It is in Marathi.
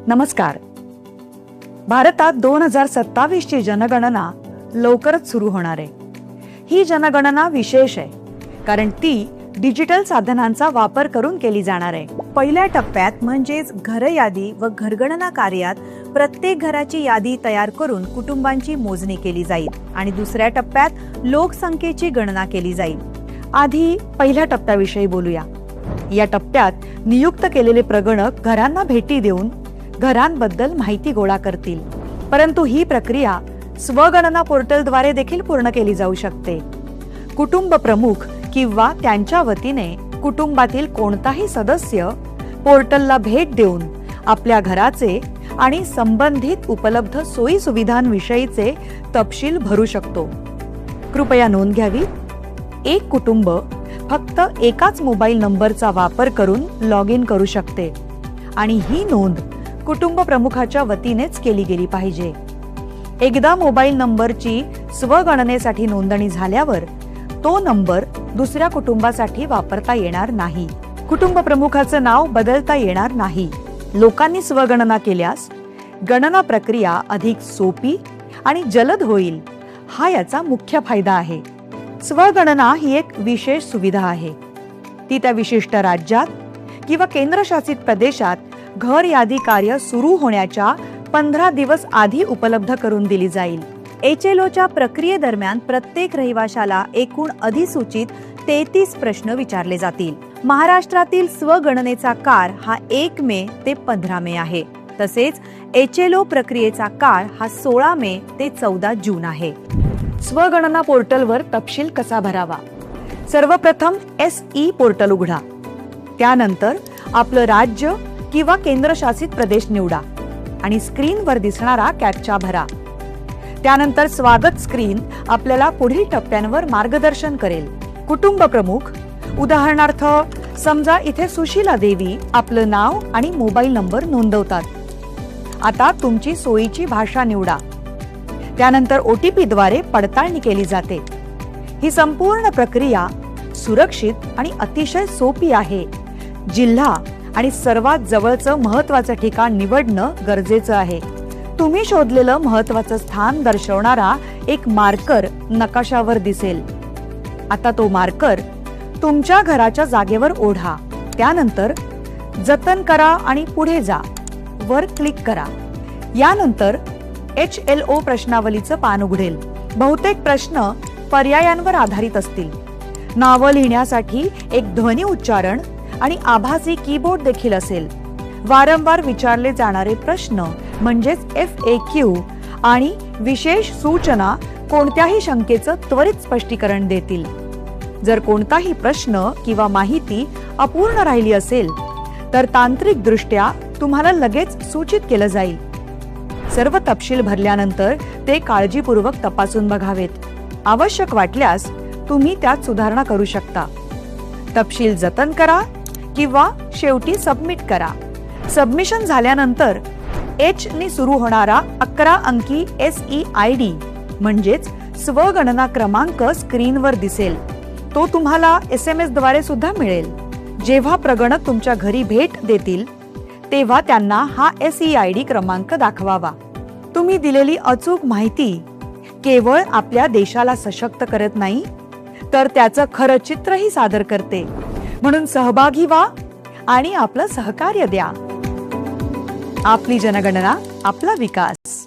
नमस्कार. भारतात 2027 ची जनगणना लवकरच सुरू होणार आहे. ही जनगणना विशेष आहे कारण ती डिजिटल साधनांचा वापर करून केली जाणार आहे. पहिल्या टप्प्यात म्हणजेच घर यादी व घरगणना कार्यात प्रत्येक घराची यादी तयार करून कुटुंबांची मोजणी केली जाईल आणि दुसऱ्या टप्प्यात लोकसंख्येची गणना केली जाईल. आधी पहिल्या टप्प्याविषयी बोलूया. या टप्प्यात नियुक्त केलेले प्रगणक घरांना भेटी देऊन घरांबद्दल माहिती गोळा करतील. परंतु ही प्रक्रिया स्वगणना पोर्टलद्वारे देखील पूर्ण केली जाऊ शकते. कुटुंब प्रमुख किंवा त्यांच्या वतीने कुटुंबातील कोणताही सदस्य पोर्टलला भेट देऊन आपल्या घराचे आणि संबंधित उपलब्ध सोयी सुविधांविषयीचे तपशील भरू शकतो. कृपया नोंद घ्यावी. एक कुटुंब फक्त एकाच मोबाईल नंबरचा वापर करून लॉग इन करू शकते आणि ही नोंद कुटुंब प्रमुखाच्या वतीनेच केली गेली पाहिजे. एकदा मोबाईल नंबरची स्वगणनेसाठी नोंदणी झाल्यावर तो नंबर दुसऱ्या कुटुंबासाठी वापरता येणार नाही. कुटुंब प्रमुखाचं नाव बदलता येणार नाही. लोकांनी स्वगणना केल्यास गणना प्रक्रिया अधिक सोपी आणि जलद होईल. हा याचा मुख्य फायदा आहे. स्वगणना ही एक विशेष सुविधा आहे. ती त्या विशिष्ट राज्यात किंवा केंद्रशासित प्रदेशात घर यादी कार्य सुरू होण्याच्या 15 दिवस आधी उपलब्ध करून दिली जाईल. HLOच्या प्रक्रियेदरम्यान प्रत्येक रहिवाशाला एकूण अधिसूचित 33 प्रश्न विचारले जातील. महाराष्ट्रातील स्वगणनेचा काळ हा 1 मे ते 15 मे आहे. तसेच HLO प्रक्रियेचा काळ हा 16 मे ते 14 जून आहे. स्वगणना पोर्टलवर तपशील कसा भरावा? सर्वप्रथम SE पोर्टल उघडा. त्यानंतर आपलं राज्य किंवा केंद्रशासित प्रदेश निवडा आणि स्क्रीनवर दिसणारा कॅप्चा भरा. त्यानंतर स्वागत स्क्रीन आपल्याला पुढील टप्प्यांवर मार्गदर्शन करेल. कुटुंब प्रमुख, उदाहरणार्थ समजा इथे सुशीला देवी आपलं नाव आणि मोबाईल नंबर नोंदवतात. आता तुमची सोयीची भाषा निवडा. त्यानंतर OTP द्वारे पडताळणी केली जाते. ही संपूर्ण प्रक्रिया सुरक्षित आणि अतिशय सोपी आहे. जिल्हा आणि सर्वात जवळचं महत्त्वाचं ठिकाण निवडणं गरजेचं आहे. तुम्ही शोधलेलं महत्त्वाचं स्थान दर्शवणारा एक मार्कर नकाशावर दिसेल. आता तो मार्कर तुमच्या घराच्या जागेवर ओढा. त्यानंतर जतन करा आणि पुढे जा वर क्लिक करा. यानंतर HLO प्रश्नावलीचं पान उघडेल. बहुतेक प्रश्न पर्यायांवर आधारित असतील. नावं लिहिण्यासाठी एक ध्वनी उच्चारण आणि आभासी कीबोर्ड देखील असेल. वारंवार विचारले जाणारे प्रश्न म्हणजेच FAQ आणि विशेष सूचना कोणत्याही शंकेचं त्वरित स्पष्टीकरण देतील. जर कोणताही प्रश्न किंवा माहिती अपूर्ण राहिली असेल तर तांत्रिकदृष्ट्या तुम्हाला लगेच सूचित केलं जाईल. सर्व तपशील भरल्यानंतर ते काळजीपूर्वक तपासून बघावेत. आवश्यक वाटल्यास तुम्ही त्यात सुधारणा करू शकता. तपशील जतन करा किंवा शेवटी सबमिट करा. सबमिशन झाल्यानंतर H ने सुरू होणारा 11 अंकी SEID म्हणजेच स्वगणना क्रमांक स्क्रीनवर दिसेल. तो तुम्हाला SMS द्वारे सुद्धा मिळेल. जेव्हा प्रगणक तुमच्या घरी भेट देतील तेव्हा त्यांना हा SEID क्रमांक दाखवावा. तुम्ही दिलेली अचूक माहिती केवळ आपल्या देशाला सशक्त करत नाही तर त्याचं खरं चित्रही सादर करते. म्हणून सहभागी व्हा आणि आपलं सहकार्य द्या. आपली जनगणना, आपला विकास.